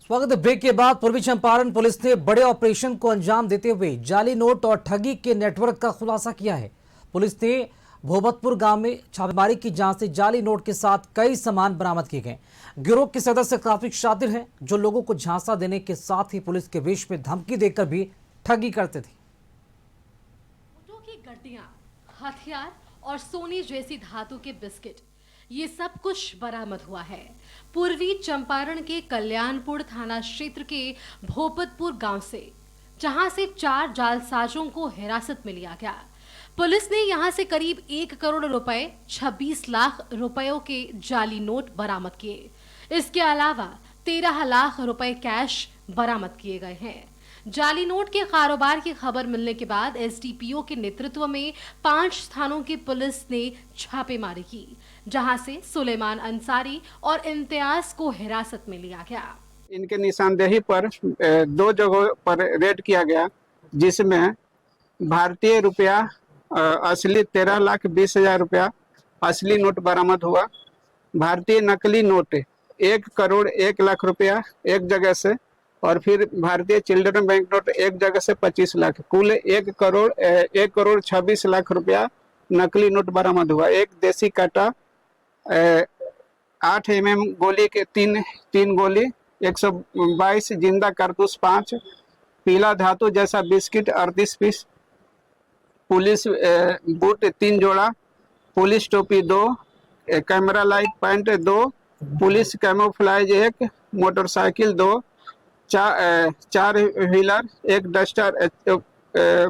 स्वागत है। ब्रेक के बाद पूर्वी चंपारण पुलिस ने बड़े ऑपरेशन को अंजाम देते हुए जाली नोट और ठगी के नेटवर्क का खुलासा किया है। पुलिस ने भोबतपुर गांव में छापेमारी की, जहां से जाली नोट के साथ कई सामान बरामद किए गए। गिरोह के सदस्य काफी शातिर हैं, जो लोगों को झांसा देने के साथ ही पुलिस के वेश में धमकी देकर भी ठगी करते थे। नोटों की गड्डियां, हथियार और सोने जैसी धातु के बिस्किट, ये सब कुछ बरामद हुआ है पूर्वी चंपारण के कल्याणपुर थाना क्षेत्र के भोपतपुर गांव से, जहां से 4 जालसाजों को हिरासत में लिया गया। पुलिस ने यहां से करीब 1 करोड़ रुपए, 26 लाख रुपयों के जाली नोट बरामद किए। इसके अलावा 13 लाख रुपए कैश बरामद किए गए हैं। जाली नोट के कारोबार की खबर मिलने के बाद एसडीपीओ के नेतृत्व में 5 स्थानों की पुलिस ने छापेमारी की, जहां से सुलेमान अंसारी और इम्तियाज को हिरासत में लिया गया। इनके निशानदेही पर 2 जगहों पर रेड किया गया, जिसमें भारतीय रुपया असली 13,20,000 रुपया असली नोट बरामद हुआ। भारतीय नकली नोट 1 करोड़ 1 लाख रुपया एक जगह से, और फिर भारतीय चिल्ड्रन बैंक नोट एक जगह से 25 लाख, कुल 1 करोड़ 26 लाख रुपया नकली नोट बरामद हुआ। एक देसी काटा, 8 mm गोली के 3 गोली, 122 जिंदा कारतूस 5, पीला धातु जैसा बिस्किट 38 पीस, पुलिस बूट 3 जोड़ा, पुलिस टोपी 2, camera light pant 2, police camouflage 1, motorcycle 2, 4 wheeler 1 duster,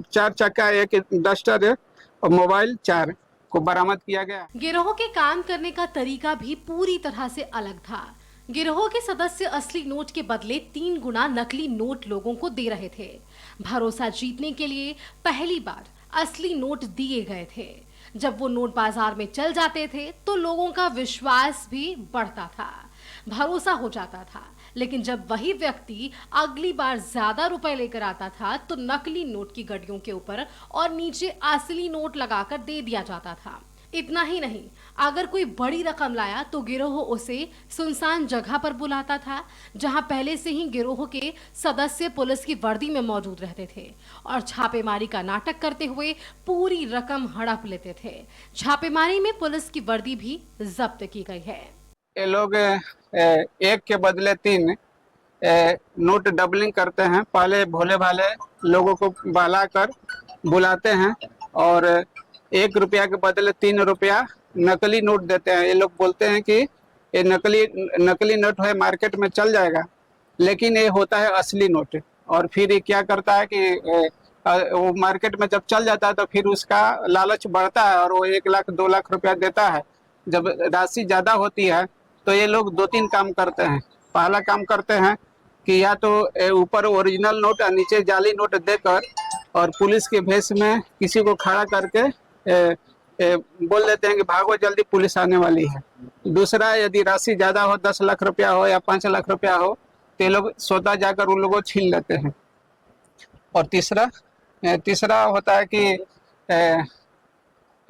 4 चक्का 1 डस्टर और मोबाइल 4 को बरामद किया गया। गिरोह के काम करने का तरीका भी पूरी तरह से अलग था। गिरोह के सदस्य असली नोट के बदले 3 गुना नकली नोट लोगों को दे रहे थे। भरोसा जीतने के लिए पहली बार असली नोट दिए गए थे। जब वो नोट बाजार में चल जाते थे तो लोगों का विश्वास भी बढ़ता था, भरोसा हो जाता था। लेकिन जब वही व्यक्ति अगली बार ज्यादा रुपए लेकर आता था तो नकली नोट की गड्डियों के ऊपर और नीचे असली नोट लगाकर दे दिया जाता था। इतना ही नहीं, अगर कोई बड़ी रकम लाया तो गिरोह उसे सुनसान जगह पर बुलाता था, जहां पहले से ही गिरोह के सदस्य पुलिस की वर्दी में मौजूद रहते थे और छापेमारी का नाटक करते हुए पूरी रकम हड़प लेते थे। छापेमारी में पुलिस की वर्दी भी जब्त की गई है। ये लोग 1 के बदले 3 नोट डबलिंग करते हैं। पहले भोले भाले लोगों को बहलाकर बुलाते हैं और 1 रुपया के बदले 3 रुपया नकली नोट देते हैं। ये लोग बोलते हैं कि ये नकली नोट है, मार्केट में चल जाएगा, लेकिन ये होता है असली नोट। और फिर ये क्या करता है कि वो मार्केट में जब चल जाता है तो फिर उसका लालच बढ़ता है और वो 1 लाख 2 लाख रुपया देता है। जब राशि ज़्यादा होती है तो ये लोग 2-3 काम करते हैं। पहला काम करते हैं कि या तो ऊपर ओरिजिनल नोट और नीचे जाली नोट देकर और पुलिस के भेष में किसी को खड़ा करके बोल देते हैं कि भागो जल्दी पुलिस आने वाली है। दूसरा, यदि राशि ज़्यादा हो, 10 लाख रुपया हो या 5 लाख रुपया हो, तो ये लोग स्वतः जाकर उन लोगों को छीन लेते हैं। और तीसरा होता है कि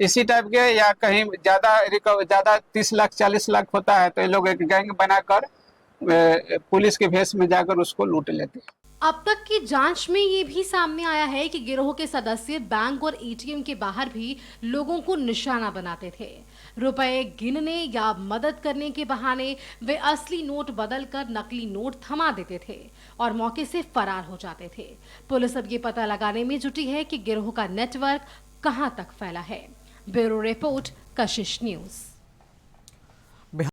इसी टाइप के या कहीं ज़्यादा 30 लाख 40 लाख होता है तो ये लोग एक गैंग बनाकर पुलिस के भेष में जाकर उसको लूट लेते हैं। अब तक की जांच में ये भी सामने आया है कि गिरोह के सदस्य बैंक और एटीएम के बाहर भी लोगों को निशाना बनाते थे। रुपए गिनने या मदद करने के बहाने वे असली नोट बदलकर नकली नोट थमा देते थे और मौके से फरार हो जाते थे। पुलिस अब ये पता लगाने में जुटी है कि गिरोह का नेटवर्क कहां तक फैला है। ब्यूरो रिपोर्ट, कशिश न्यूज।